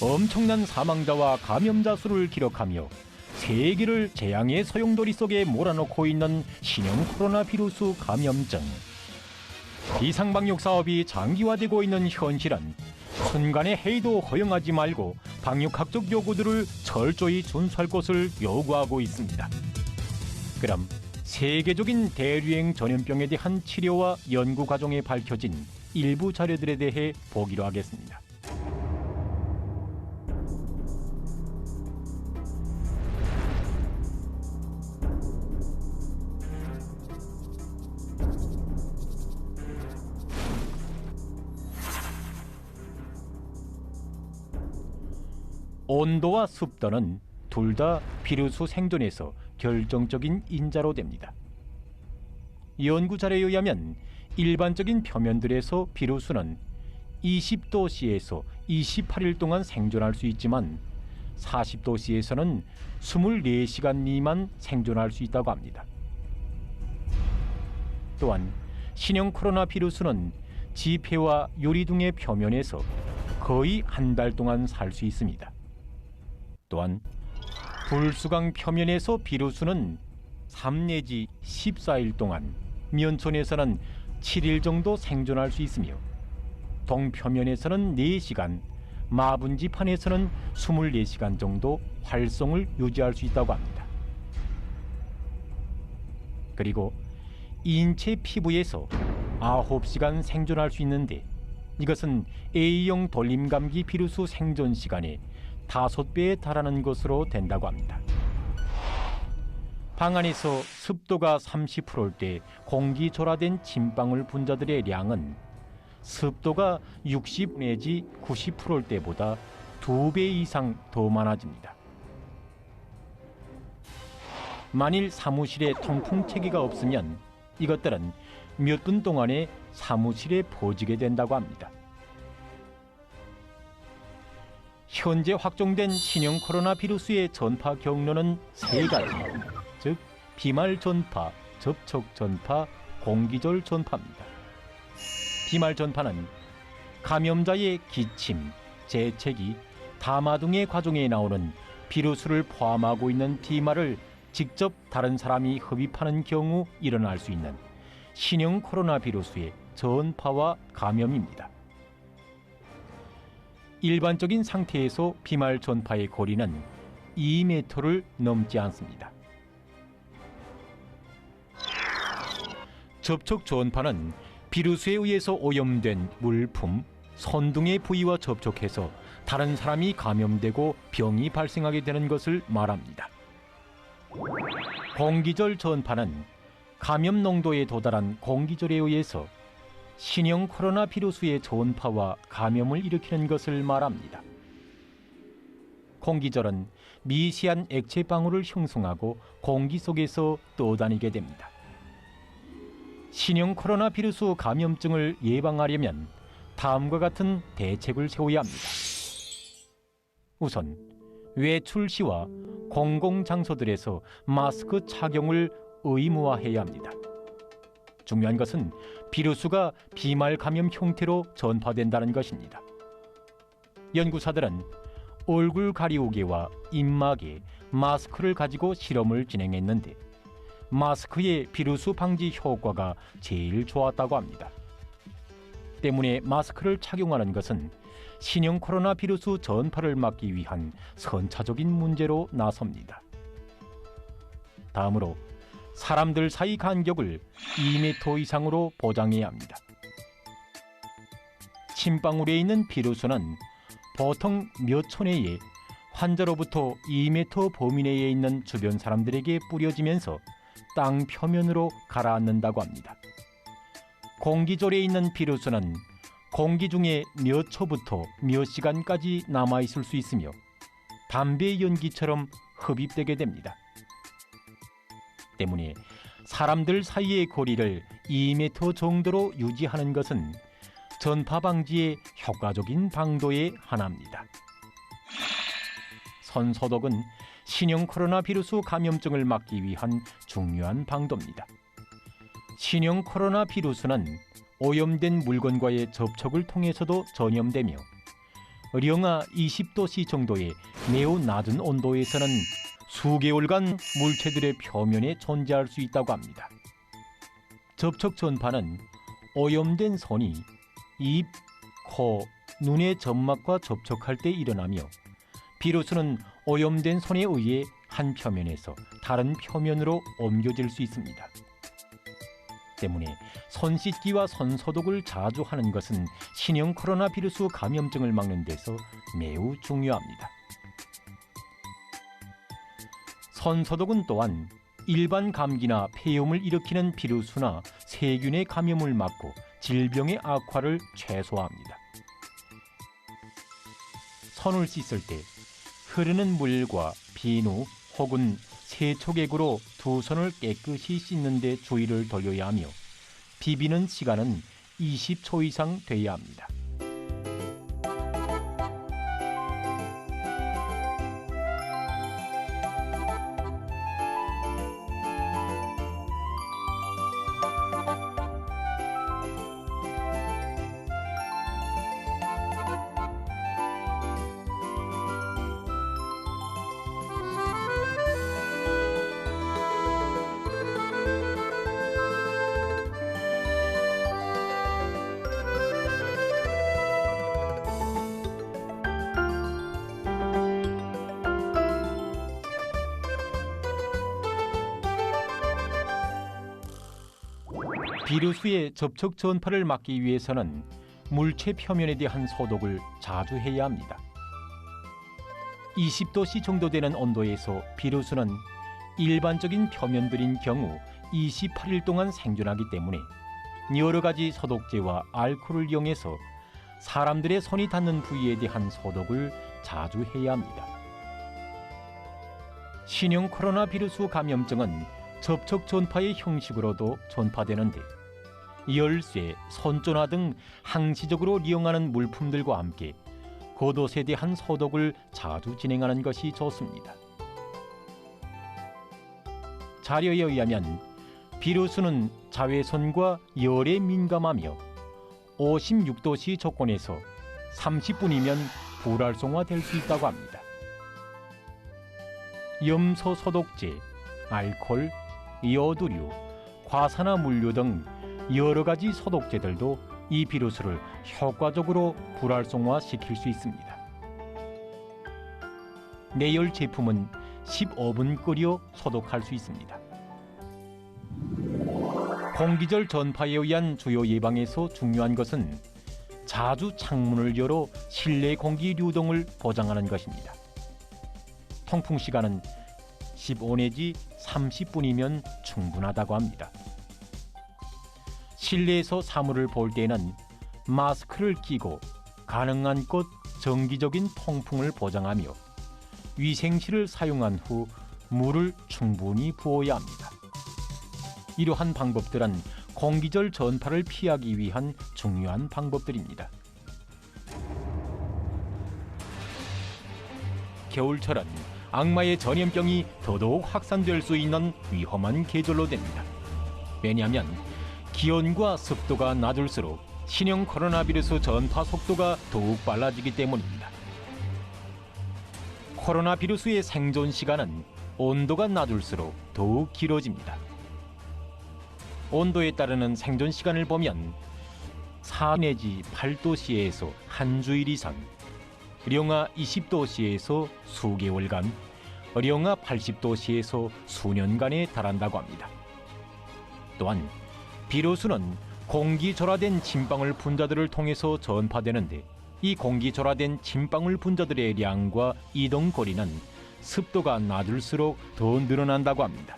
엄청난 사망자와 감염자 수를 기록하며 세계를 재앙의 소용돌이 속에 몰아넣고 있는 신형 코로나 비루스 감염증. 비상방역 사업이 장기화되고 있는 현실은 순간의 회의도 허용하지 말고 방역학적 요구들을 철저히 준수할 것을 요구하고 있습니다. 그럼 세계적인 대유행 전염병에 대한 치료와 연구 과정에 밝혀진 일부 자료들에 대해 보기로 하겠습니다. 온도와 습도는 둘 다 비루스 생존에서 결정적인 인자로 됩니다. 연구 자료에 의하면 일반적인 표면들에서 비루스는 20도씨에서 28일 동안 생존할 수 있지만 40도씨에서는 24시간 미만 생존할 수 있다고 합니다. 또한 신형 코로나 비루스는 지폐와 유리 등의 표면에서 거의 한 달 동안 살 수 있습니다. 또한 불수강 표면에서 비루스는 3 내지 14일 동안, 면촌에서는 7일 정도 생존할 수 있으며 동표면에서는 4시간, 마분지판에서는 24시간 정도 활성을 유지할 수 있다고 합니다. 그리고 인체 피부에서 9시간 생존할 수 있는데 이것은 A형 돌림감기 비루스 생존 시간의 5배에 달하는 것으로 된다고 합니다. 방 안에서 습도가 30%일 때 공기조라된 침방울 분자들의 양은 습도가 60 내지 90%일 때보다 2배 이상 더 많아집니다. 만일 사무실에 통풍체계가 없으면 이것들은 몇 분 동안에 사무실에 퍼지게 된다고 합니다. 현재 확정된 신형 코로나 비루스의 전파 경로는 3가지, 즉 비말 전파, 접촉 전파, 공기절 전파입니다. 비말 전파는 감염자의 기침, 재채기, 담화 등의 과정에 나오는 비루스를 포함하고 있는 비말을 직접 다른 사람이 흡입하는 경우 일어날 수 있는 신형 코로나 비루스의 전파와 감염입니다. 일반적인 상태에서 비말 전파의 거리는 2m를 넘지 않습니다. 접촉 전파는 비루스에 의해서 오염된 물품, 손 등의 부위와 접촉해서 다른 사람이 감염되고 병이 발생하게 되는 것을 말합니다. 공기절 전파는 감염 농도에 도달한 공기절에 의해서 신형 코로나 비루스의 전파와 감염을 일으키는 것을 말합니다. 공기절은 미세한 액체 방울을 형성하고 공기 속에서 떠다니게 됩니다. 신형 코로나 비루스 감염증을 예방하려면 다음과 같은 대책을 세워야 합니다. 우선 외출 시와 공공장소들에서 마스크 착용을 의무화해야 합니다. 중요한 것은 비루스가 비말 감염 형태로 전파된다는 것입니다. 연구사들은 얼굴 가리우개와 입막에 마스크를 가지고 실험을 진행했는데 마스크의 비루스 방지 효과가 제일 좋았다고 합니다. 때문에 마스크를 착용하는 것은 신형 코로나 비루스 전파를 막기 위한 선차적인 문제로 나섭니다. 다음으로 사람들 사이 간격을 2m 이상으로 보장해야 합니다. 침방울에 있는 비루스는 보통 몇 초 내에 환자로부터 2m 범위 내에 있는 주변 사람들에게 뿌려지면서 땅 표면으로 가라앉는다고 합니다. 공기졸에 있는 비루스는 공기 중에 몇 초부터 몇 시간까지 남아있을 수 있으며 담배 연기처럼 흡입되게 됩니다. 때문에 사람들 사이의 거리를 2m 정도로 유지하는 것은 전파 방지의 효과적인 방도의 하나입니다. 손 소독은 신형 코로나 비루스 감염증을 막기 위한 중요한 방도입니다. 신형 코로나 비루스는 오염된 물건과의 접촉을 통해서도 전염되며 영하 20도씨 정도의 매우 낮은 온도에서는 수개월간 물체들의 표면에 존재할 수 있다고 합니다. 접촉 전파는 오염된 손이 입, 코, 눈의 점막과 접촉할 때 일어나며 비로소는 오염된 손에 의해 한 표면에서 다른 표면으로 옮겨질 수 있습니다. 때문에 손 씻기와 손 소독을 자주 하는 것은 신형 코로나 비루스 감염증을 막는 데서 매우 중요합니다. 손 소독은 또한 일반 감기나 폐염을 일으키는 비루스나 세균의 감염을 막고 질병의 악화를 최소화합니다. 손을 씻을 때 흐르는 물과 비누 혹은 세척액으로 두 손을 깨끗이 씻는 데 주의를 돌려야 하며 비비는 시간은 20초 이상 돼야 합니다. 비루스의 접촉 전파를 막기 위해서는 물체 표면에 대한 소독을 자주 해야 합니다. 20도씨 정도 되는 온도에서 비루스는 일반적인 표면들인 경우 28일 동안 생존하기 때문에 여러 가지 소독제와 알코올을 이용해서 사람들의 손이 닿는 부위에 대한 소독을 자주 해야 합니다. 신형 코로나 비루스 감염증은 접촉 전파의 형식으로도 전파되는데 열쇠, 손전화 등 항시적으로 이용하는 물품들과 함께 곳곳에 대한 소독을 자주 진행하는 것이 좋습니다. 자료에 의하면 비루스는 자외선과 열에 민감하며 56도씨 조건에서 30분이면 불활성화될 수 있다고 합니다. 염소 소독제, 알코올, 요두류, 과산화물류 등 여러 가지 소독제들도 이 비루스를 효과적으로 불활성화시킬 수 있습니다. 내열 제품은 15분 끓여 소독할 수 있습니다. 공기절 전파에 의한 주요 예방에서 중요한 것은 자주 창문을 열어 실내 공기流동을 보장하는 것입니다. 통풍 시간은 15 내지 30분이면 충분하다고 합니다. 실내에서 사물을 볼 때는 마스크를 끼고 가능한 곳 정기적인 통풍을 보장하며 위생실을 사용한 후 물을 충분히 부어야 합니다. 이러한 방법들은 공기절 전파를 피하기 위한 중요한 방법들입니다. 겨울철은 악마의 전염병이 더더욱 확산될 수 있는 위험한 계절로 됩니다. 왜냐하면 기온과 습도가 낮을수록 신형 코로나 비루스 전파 속도가 더욱 빨라지기 때문입니다. 코로나 비루스의 생존 시간은 온도가 낮을수록 더욱 길어집니다. 온도에 따르는 생존 시간을 보면 4 내지 8도씨에서 한 주일 이상, 영하 20도씨에서 수개월간, 영하 80도씨에서 수년간에 달한다고 합니다. 또한 비루스는 공기절하된 침방울 분자들을 통해서 전파되는데 이 공기절하된 침방울 분자들의 량과 이동 거리는 습도가 낮을수록 더 늘어난다고 합니다.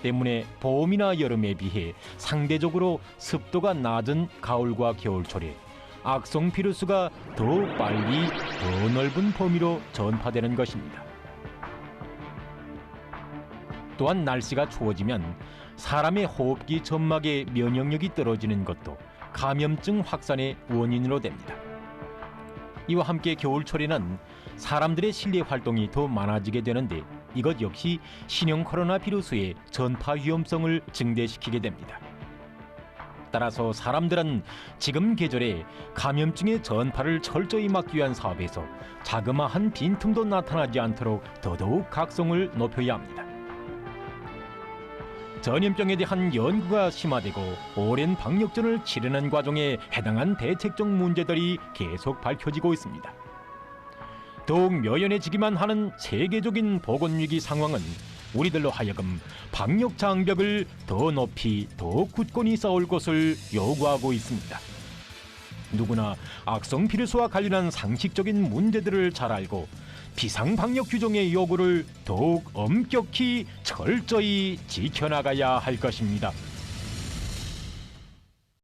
때문에 봄이나 여름에 비해 상대적으로 습도가 낮은 가을과 겨울철에 악성 비루스가 더 빨리 더 넓은 범위로 전파되는 것입니다. 또한 날씨가 추워지면 사람의 호흡기 점막의 면역력이 떨어지는 것도 감염증 확산의 원인으로 됩니다. 이와 함께 겨울철에는 사람들의 실내 활동이 더 많아지게 되는데 이것 역시 신형 코로나 비루스의 전파 위험성을 증대시키게 됩니다. 따라서 사람들은 지금 계절에 감염증의 전파를 철저히 막기 위한 사업에서 자그마한 빈틈도 나타나지 않도록 더더욱 각성을 높여야 합니다. 전염병에 대한 연구가 심화되고 오랜 방역전을 치르는 과정에 해당한 대책적 문제들이 계속 밝혀지고 있습니다. 더욱 묘연해지기만 하는 세계적인 보건위기 상황은 우리들로 하여금 방역 장벽을 더 높이 더 굳건히 쌓을 것을 요구하고 있습니다. 누구나 악성 비루스와 관련한 상식적인 문제들을 잘 알고 비상방역 규정의 요구를 더욱 엄격히 철저히 지켜나가야 할 것입니다.